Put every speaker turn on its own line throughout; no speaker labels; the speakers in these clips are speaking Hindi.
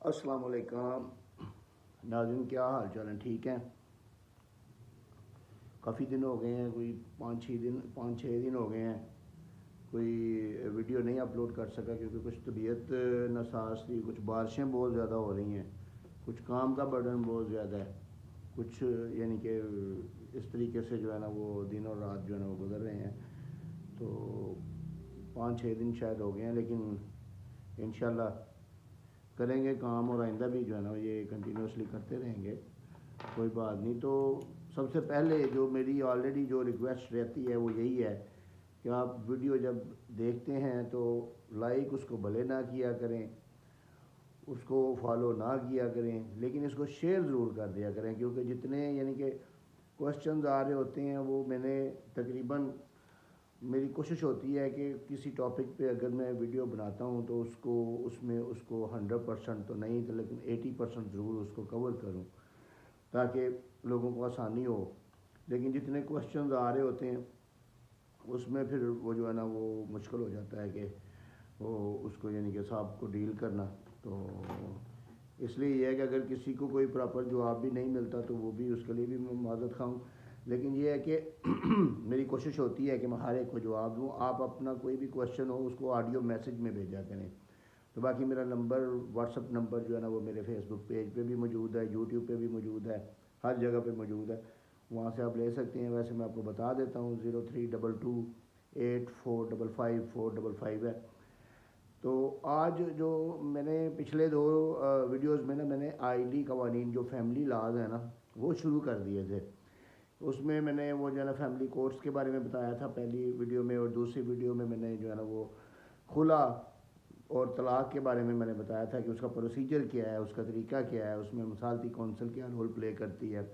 अस्सलाम वालेकुम नाज़रीन, क्या हाल चाल है? ठीक हैं? काफ़ी दिन हो गए हैं, कोई 5-6 दिन हो गए हैं। कोई वीडियो नहीं अपलोड कर सका क्योंकि कुछ तबीयत नासाज थी, कुछ बारिशें बहुत ज़्यादा हो रही हैं, कुछ काम का बर्डन बहुत ज़्यादा है, कुछ यानी कि इस तरीके से जो है ना वो दिन और रात जो है ना वो गुजर रहे हैं। तो 5-6 दिन शायद हो गए हैं, लेकिन इंशाल्लाह करेंगे काम और आइंदा भी जो है ना ये कंटिन्यूसली करते रहेंगे। कोई बात नहीं। तो सबसे पहले जो मेरी ऑलरेडी जो रिक्वेस्ट रहती है वो यही है कि आप वीडियो जब देखते हैं तो लाइक उसको भले ना किया करें, उसको फॉलो ना किया करें, लेकिन इसको शेयर ज़रूर कर दिया करें, क्योंकि जितने यानी कि क्वेश्चंस आ रहे होते हैं वो मैंने तकरीबन मेरी कोशिश होती है कि किसी टॉपिक पे अगर मैं वीडियो बनाता हूँ तो उसको 100% तो नहीं तो लेकिन 80% ज़रूर उसको कवर करूँ ताकि लोगों को आसानी हो। लेकिन जितने क्वेश्चंस आ रहे होते हैं उसमें फिर वो जो है ना वो मुश्किल हो जाता है कि वो उसको यानी कि साहब को डील करना। तो इसलिए यह है कि अगर किसी को कोई प्रॉपर जवाब भी नहीं मिलता तो वो भी उसके लिए भी मैं माज़रत खाऊँ, लेकिन ये है कि मेरी कोशिश होती है कि मैं हर एक को जवाब दूँ। आप अपना कोई भी क्वेश्चन हो उसको ऑडियो मैसेज में भेजा करें। तो बाकी मेरा नंबर व्हाट्सअप नंबर जो है ना वो मेरे फेसबुक पेज पे भी मौजूद है, यूट्यूब पे भी मौजूद है, हर जगह पे मौजूद है, वहाँ से आप ले सकते हैं। वैसे मैं आपको बता देता हूँ 0322845555 है। तो आज जो मैंने पिछले 2 वीडियोज़ में ना मैंने आईडी कवानीन जो फैमिली लाज है ना वो शुरू कर दिए थे। उसमें मैंने वो जो है ना फैमिली कोर्ट्स के बारे में बताया था पहली वीडियो में, और दूसरी वीडियो में मैंने जो है ना वो खुला और तलाक़ के बारे में मैंने बताया था कि उसका प्रोसीजर क्या है, उसका तरीका क्या है, उसमें मिसालती कौंसल क्या रोल प्ले करती है,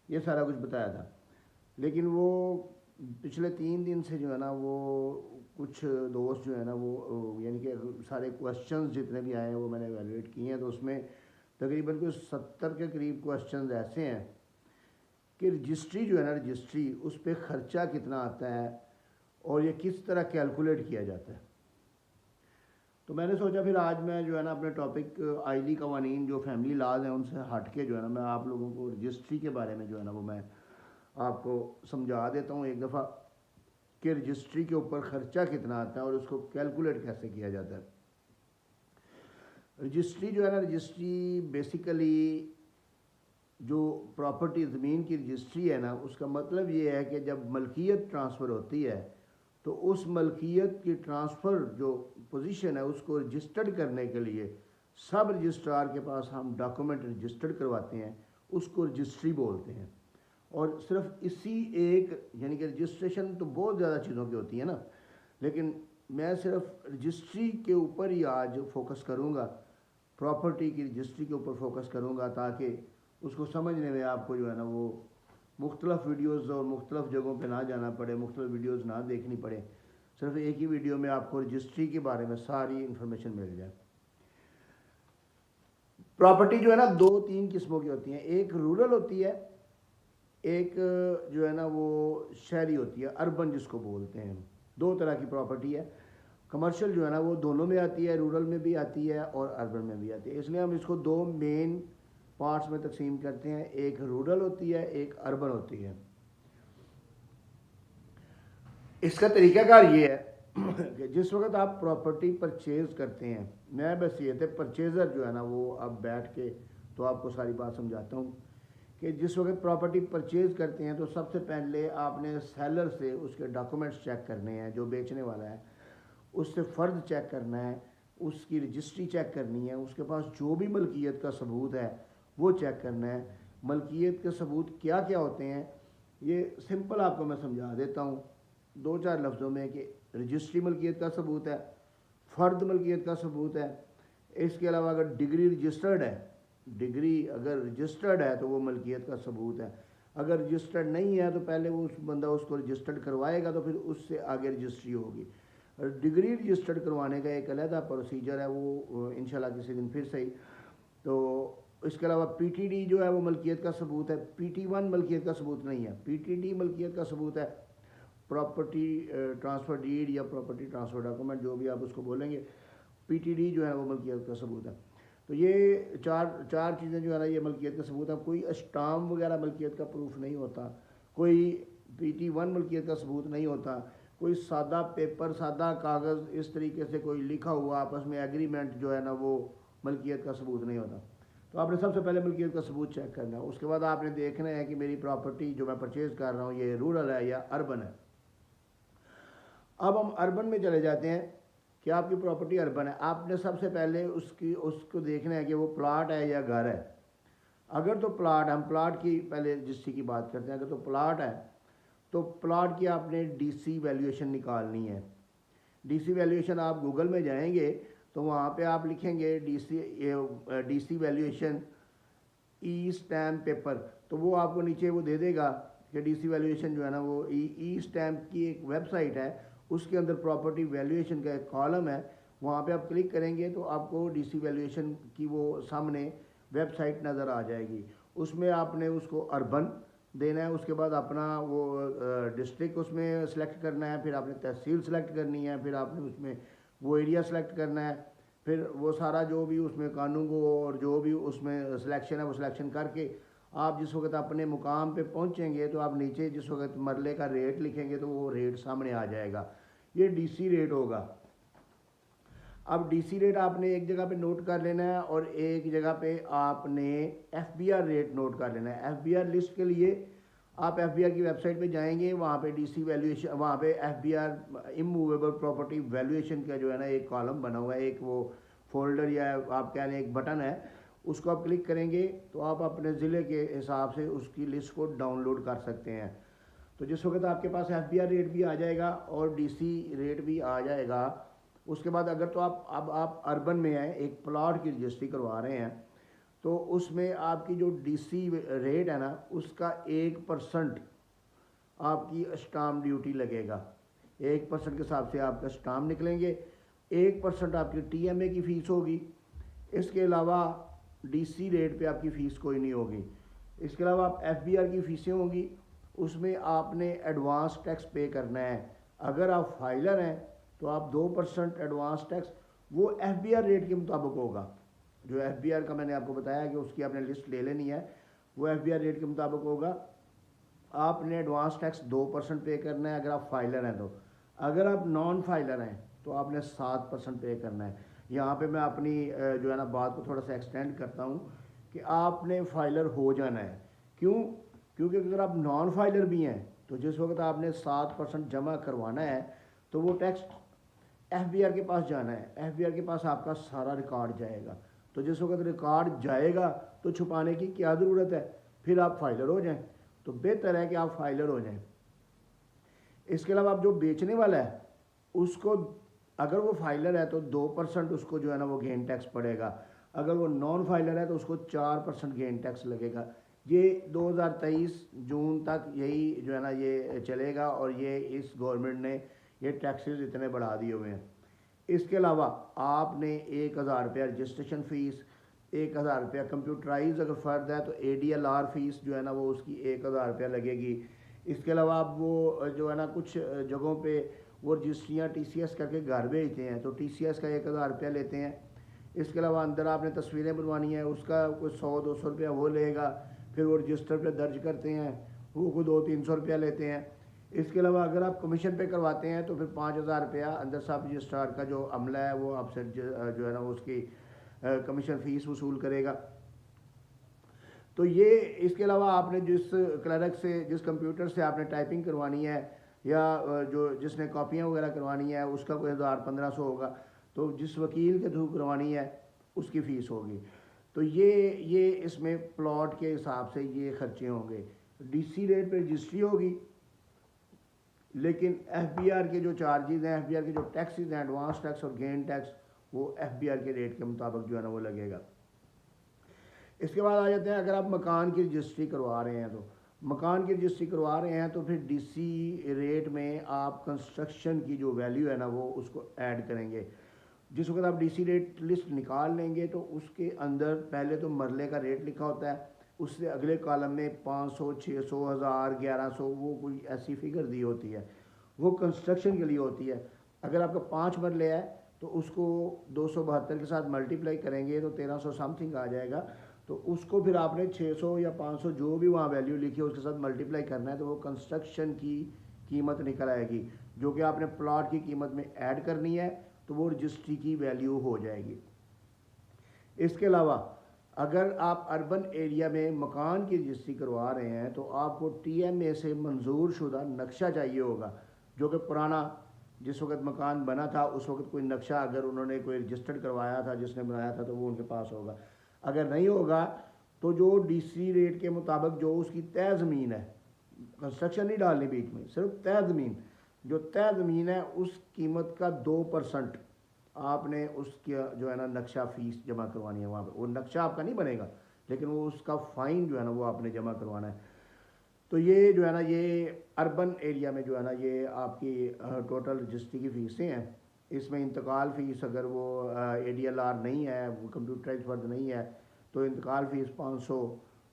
ये सारा कुछ बताया था। लेकिन वो पिछले 3 दिन से जो है ना वो कुछ दोस्त जो है ना वो यानी कि सारे क्वेश्चंस जितने भी आए हैं वो मैंने एवेलुएट किए हैं, तो उसमें तकरीबन कुछ 70 के करीब क्वेश्चंस ऐसे हैं कि रजिस्ट्री जो है ना रजिस्ट्री उस पर ख़र्चा कितना आता है और ये किस तरह कैलकुलेट किया जाता है। तो मैंने सोचा फिर आज मैं जो है ना अपने टॉपिक आईली कवानीन जो फैमिली लाज हैं उनसे हट के जो है ना मैं आप लोगों को रजिस्ट्री के बारे में जो है ना वो मैं आपको समझा देता हूँ एक दफ़ा कि रजिस्ट्री के ऊपर ख़र्चा कितना आता है और उसको कैलकुलेट कैसे किया जाता है। रजिस्ट्री जो है ना रजिस्ट्री बेसिकली जो प्रॉपर्टी ज़मीन की रजिस्ट्री है ना उसका मतलब ये है कि जब मलकियत ट्रांसफ़र होती है तो उस मलकियत की ट्रांसफ़र जो पोजीशन है उसको रजिस्टर्ड करने के लिए सब रजिस्ट्रार के पास हम डॉक्यूमेंट रजिस्टर्ड करवाते हैं, उसको रजिस्ट्री बोलते हैं। और सिर्फ इसी एक यानी कि रजिस्ट्रेशन तो बहुत ज़्यादा चीज़ों की होती है ना, लेकिन मैं सिर्फ रजिस्ट्री के ऊपर ही आज फोकस करूँगा, प्रॉपर्टी की रजिस्ट्री के ऊपर फोकस करूँगा ताकि उसको समझने में आपको जो है ना वो मुख्तलिफ़ वीडियोज़ और मुख्तलिफ़ जगहों पे ना जाना पड़े, मुख्तलिफ़ वीडियोज़ ना देखनी पड़े, सिर्फ एक ही वीडियो में आपको रजिस्ट्री के बारे में सारी इन्फॉर्मेशन मिल जाए। प्रॉपर्टी जो है ना 2-3 किस्मों की होती हैं, एक रूरल होती है, एक जो है ना वो शहरी होती है, अर्बन जिसको बोलते हैं। 2 तरह की प्रॉपर्टी है। कमर्शियल जो है ना वो दोनों में आती है, रूरल में भी आती है और अर्बन में भी आती है, इसलिए हम इसको 2 मेन पार्ट्स में तकसीम करते हैं, एक रूरल होती है, एक अर्बन होती है। इसका तरीक़ाकार ये है कि जिस वक्त आप प्रॉपर्टी परचेज़ करते हैं, मैं बस ये थे परचेज़र जो है ना वो अब बैठ के तो आपको सारी बात समझाता हूँ कि जिस वक्त प्रॉपर्टी परचेज़ करते हैं तो सबसे पहले आपने सेलर से उसके डॉक्यूमेंट्स चेक करने हैं, जो बेचने वाला है उससे फ़र्द चेक करना है, उसकी रजिस्ट्री चेक करनी है, उसके पास जो भी मलकियत का सबूत है वो चेक करना है। मलकियत के सबूत क्या क्या होते हैं ये सिंपल आपको मैं समझा देता हूँ 2-4 लफ्ज़ों में कि रजिस्ट्री मलकियत का सबूत है, फ़र्द मलकियत का सबूत है, इसके अलावा अगर डिग्री रजिस्टर्ड है, डिग्री अगर रजिस्टर्ड है तो वो मलकियत का सबूत है, अगर रजिस्टर्ड नहीं है तो पहले वो उस बंदा उसको रजिस्टर्ड करवाएगा तो फिर उससे आगे रजिस्ट्री होगी। डिग्री रजिस्टर्ड करवाने का एक अलग प्रोसीजर है, वो इंशाल्लाह किसी दिन फिर सही। तो इसके अलावा पीटीडी जो है वो मलकियत का सबूत है, पीटी1 मलकियत का सबूत नहीं है, पीटीडी मलकियत का सबूत है, प्रॉपर्टी ट्रांसफ़र डीड या प्रॉपर्टी ट्रांसफ़र डॉक्यूमेंट जो भी आप उसको बोलेंगे, PTD जो है वो मलकियत का सबूत है। तो ये चार चीज़ें जो है ना ये मलकियत का सबूत है। कोई स्टाम्प वगैरह मलकियत का प्रूफ नहीं होता, कोई PT1 मलकियत का सबूत नहीं होता, कोई सादा पेपर सादा कागज़ इस तरीके से कोई लिखा हुआ आपस में एग्रीमेंट जो है ना वो मलकियत का सबूत नहीं होता। तो आपने सबसे पहले मलकियत का सबूत चेक करना है। उसके बाद आपने देखना है कि मेरी प्रॉपर्टी जो मैं परचेज़ कर रहा हूँ ये रूरल है या अर्बन है। अब हम अर्बन में चले जाते हैं कि आपकी प्रॉपर्टी अर्बन है। आपने सबसे पहले उसको देखना है कि वो प्लाट है या घर है। अगर तो प्लाट, हम प्लाट की पहले रजिस्ट्री की बात करते हैं। अगर तो प्लाट है तो प्लाट की आपने DC वैल्यूएशन निकालनी है। DC वैल्यूएशन आप गूगल में जाएंगे तो वहाँ पे आप लिखेंगे DC वैल्यूएशन ई स्टैम्प पेपर, तो वो आपको नीचे वो दे देगा कि DC वैल्यूएशन जो है ना वो ई स्टैम्प की एक वेबसाइट है, उसके अंदर प्रॉपर्टी वैल्यूएशन का एक कॉलम है। वहाँ पे आप क्लिक करेंगे तो आपको DC वैल्यूएशन की वो सामने वेबसाइट नज़र आ जाएगी। उसमें आपने उसको अर्बन देना है, उसके बाद अपना वो डिस्ट्रिक्ट उसमें सेलेक्ट करना है, फिर आपने तहसील सेलेक्ट करनी है, फिर आपने उसमें वो एरिया सेलेक्ट करना है, फिर वो सारा जो भी उसमें कानून को और जो भी उसमें सिलेक्शन है वो सिलेक्शन करके आप जिस वक्त अपने मुकाम पे पहुंचेंगे तो आप नीचे जिस वक्त मरले का रेट लिखेंगे तो वो रेट सामने आ जाएगा। ये DC रेट होगा। अब DC रेट आपने एक जगह पे नोट कर लेना है और एक जगह पे आपने FBR रेट नोट कर लेना है। FBR लिस्ट के लिए आप FBR की वेबसाइट पे जाएंगे, वहाँ पे DC वैल्यूएशन, वहाँ पे FBR इमूवेबल प्रॉपर्टी वैल्यूएशन का जो है ना एक कॉलम बना हुआ है, एक वो फोल्डर या आप कह लें एक बटन है, उसको आप क्लिक करेंगे तो आप अपने ज़िले के हिसाब से उसकी लिस्ट को डाउनलोड कर सकते हैं। तो जिस वक्त आपके पास FBR रेट भी आ जाएगा और DC रेट भी आ जाएगा, उसके बाद अगर तो आप अर्बन में हैं, एक प्लॉट की रजिस्ट्री करवा रहे हैं, तो उसमें आपकी जो DC रेट है ना उसका 1% आपकी स्टाम्प ड्यूटी लगेगा। 1% के हिसाब से आपका स्टाम्प निकलेंगे, 1% आपकी TMA की फ़ीस होगी। इसके अलावा DC रेट पे आपकी फ़ीस कोई नहीं होगी। इसके अलावा आप FBR की फ़ीसें होंगी, उसमें आपने एडवांस टैक्स पे करना है। अगर आप फाइलर हैं तो आप 2% एडवांस टैक्स वो FBR रेट के मुताबिक होगा। जो FBR का मैंने आपको बताया कि उसकी आपने लिस्ट ले लेनी है, वो FBR रेट के मुताबिक होगा। आपने एडवांस टैक्स 2% पे करना है अगर आप फाइलर हैं तो। अगर आप नॉन फाइलर हैं तो आपने 7% पे करना है। यहाँ पे मैं अपनी जो है ना बात को थोड़ा सा एक्सटेंड करता हूँ कि आपने फाइलर हो जाना है। क्यों? क्योंकि अगर आप नॉन फाइलर भी हैं तो जिस वक्त आपने 7% जमा करवाना है तो वो टैक्स FBR के पास जाना है। FBR के पास आपका सारा रिकॉर्ड जाएगा। तो जिस वक्त रिकॉर्ड जाएगा तो छुपाने की क्या ज़रूरत है, फिर आप फाइलर हो जाएं। तो बेहतर है कि आप फाइलर हो जाएं। इसके अलावा आप जो बेचने वाला है उसको, अगर वो फाइलर है तो 2% उसको जो है ना वो गेन टैक्स पड़ेगा। अगर वो नॉन फाइलर है तो उसको 4% गेन टैक्स लगेगा। ये 2023 जून तक यही जो है ना ये चलेगा और ये इस गवर्नमेंट ने ये टैक्सेस इतने बढ़ा दिए हुए हैं। इसके अलावा आपने 1000 रुपया रजिस्ट्रेशन फ़ीस, 1000 रुपया कंप्यूटराइज अगर फ़र्द है तो ADLR फ़ीस जो है ना वो उसकी 1000 रुपया लगेगी। इसके अलावा आप वो जो है ना कुछ जगहों पे वो रजिस्ट्रियाँ TCS करके घर भेजते हैं तो TCS का 1000 रुपया लेते हैं। इसके अलावा अंदर आपने तस्वीरें बनवानी है उसका कोई 100-200 रुपया वो लेगा। फिर वो रजिस्टर पे दर्ज करते हैं, वो को 200-300 रुपया लेते हैं। इसके अलावा अगर आप कमीशन पे करवाते हैं तो फिर 5000 रुपया अंदर सब रजिस्ट्रार का जो अमला है वो आपसे जो है ना उसकी कमीशन फ़ीस वसूल करेगा। तो ये इसके अलावा आपने जिस क्लर्क से, जिस कंप्यूटर से आपने टाइपिंग करवानी है या जो जिसने कॉपियाँ वगैरह करवानी है उसका कोई 1000-1500 होगा। तो जिस वकील के थ्रू करवानी है उसकी फ़ीस होगी। तो ये इसमें प्लॉट के हिसाब से ये खर्चे होंगे। DC रेट पे रजिस्ट्री होगी, लेकिन FBR के जो चार्जेज़ हैं, FBR के जो टैक्सेस हैं, एडवांस टैक्स और गेन टैक्स, वो FBR के रेट के मुताबिक जो है ना वो लगेगा। इसके बाद आ जाते हैं अगर आप मकान की रजिस्ट्री करवा रहे हैं तो मकान की रजिस्ट्री करवा रहे हैं तो फिर DC रेट में आप कंस्ट्रक्शन की जो वैल्यू है ना वो उसको ऐड करेंगे। जिस वक्त आप DC रेट लिस्ट निकाल लेंगे तो उसके अंदर पहले तो मरले का रेट लिखा होता है, उससे अगले कॉलम में 500, 600, 1000, 1100 वो कोई ऐसी फिगर दी होती है, वो कंस्ट्रक्शन के लिए होती है। अगर आपका 5 मरले है तो उसको 272 के साथ मल्टीप्लाई करेंगे तो 1300 समथिंग आ जाएगा। तो उसको फिर आपने 600 या 500 जो भी वहाँ वैल्यू लिखी है उसके साथ मल्टीप्लाई करना है, तो वो कंस्ट्रक्शन की कीमत निकल आएगी, जो कि आपने प्लॉट की कीमत में ऐड करनी है, तो वो रजिस्ट्री की वैल्यू हो जाएगी। इसके अलावा अगर आप अर्बन एरिया में मकान की रजिस्ट्री करवा रहे हैं तो आपको TMA से मंजूर शुदा नक्शा चाहिए होगा, जो कि पुराना जिस वक्त मकान बना था उस वक्त कोई नक्शा अगर उन्होंने कोई रजिस्टर्ड करवाया था, जिसने बनाया था, तो वो उनके पास होगा। अगर नहीं होगा तो जो DC रेट के मुताबिक जो उसकी तय ज़मीन है, कंस्ट्रक्शन नहीं डालनी बीच में, सिर्फ तय ज़मीन, जो तय ज़मीन है उस कीमत का 2% आपने उसकी जो है ना नक्शा फ़ीस जमा करवानी है वहाँ पर। वो नक्शा आपका नहीं बनेगा, लेकिन वो उसका फ़ाइन जो है ना वो आपने जमा करवाना है। तो ये जो है ना ये अर्बन एरिया में जो है ना ये आपकी टोटल रजिस्ट्री की फ़ीसें हैं। इसमें इंतकाल फ़ीस अगर वो ADLR नहीं है, वो कंप्यूटराइज फर्द नहीं है, तो इंतकाल फ़ीस 500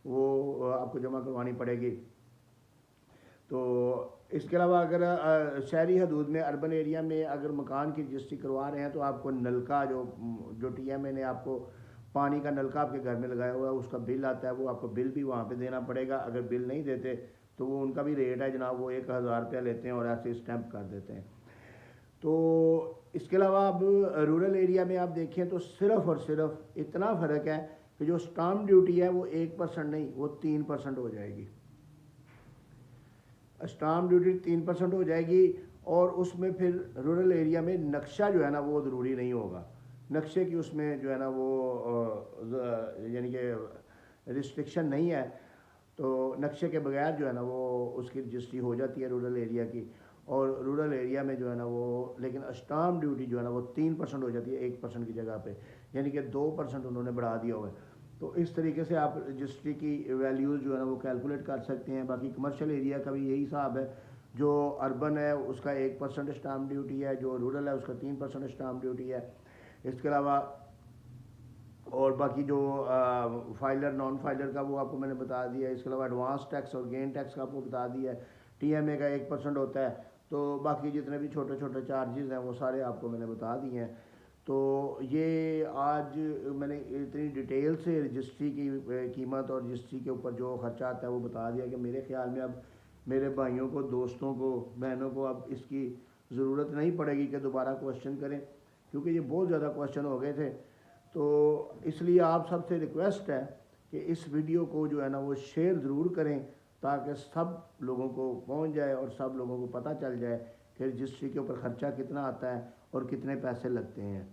वो आपको जमा करवानी पड़ेगी। तो इसके अलावा अगर शहरी हदूद में अर्बन एरिया में अगर मकान की रजिस्ट्री करवा रहे हैं तो आपको नलका जो TMA ने आपको पानी का नलका आपके घर में लगाया हुआ है उसका बिल आता है, वो आपको बिल भी वहाँ पे देना पड़ेगा। अगर बिल नहीं देते तो वो उनका भी रेट है जनाब, वो 1000 रुपया लेते हैं और ऐसे स्टैंप कर देते हैं। तो इसके अलावा अब रूरल एरिया में आप देखें तो सिर्फ़ और सिर्फ इतना फ़र्क है कि जो स्टाम्प ड्यूटी है वो 1% नहीं, वो 3% हो जाएगी। स्टाम्प ड्यूटी 3% हो जाएगी, और उसमें फिर रूरल एरिया में नक्शा जो है ना वो ज़रूरी नहीं होगा। नक्शे की उसमें जो है ना वो यानी कि रिस्ट्रिक्शन नहीं है, तो नक्शे के बगैर जो है ना वो उसकी रजिस्ट्री हो जाती है रूरल एरिया की। और रूरल एरिया में जो है ना वो लेकिन स्टाम्प ड्यूटी जो है ना वो 3% हो जाती है 1% की जगह पे, यानी कि 2% उन्होंने बढ़ा दिया हुआ है। तो इस तरीके से आप रजिस्ट्री की वैल्यूज़ जो है ना वो कैलकुलेट कर सकते हैं। बाकी कमर्शियल एरिया का भी यही हिसाब है, जो अर्बन है उसका 1% स्टाम्प ड्यूटी है, जो रूरल है उसका 3% स्टाम्प ड्यूटी है। इसके अलावा और बाकी जो फाइलर नॉन फाइलर का वो आपको मैंने बता दिया है। इसके अलावा एडवांस टैक्स और गेन टैक्स का आपको बता दिया है। TMA का 1% होता है। तो बाकी जितने भी छोटे छोटे चार्जेस हैं वो सारे आपको मैंने बता दिए हैं। तो ये आज मैंने इतनी डिटेल से रजिस्ट्री की कीमत और रजिस्ट्री के ऊपर जो ख़र्चा आता है वो बता दिया कि मेरे ख्याल में अब मेरे भाइयों को, दोस्तों को, बहनों को अब इसकी ज़रूरत नहीं पड़ेगी कि दोबारा क्वेश्चन करें, क्योंकि ये बहुत ज़्यादा क्वेश्चन हो गए थे। तो इसलिए आप सबसे रिक्वेस्ट है कि इस वीडियो को जो है ना वो शेयर ज़रूर करें, ताकि सब लोगों को पहुंच जाए और सब लोगों को पता चल जाए कि रजिस्ट्री के ऊपर ख़र्चा कितना आता है और कितने पैसे लगते हैं।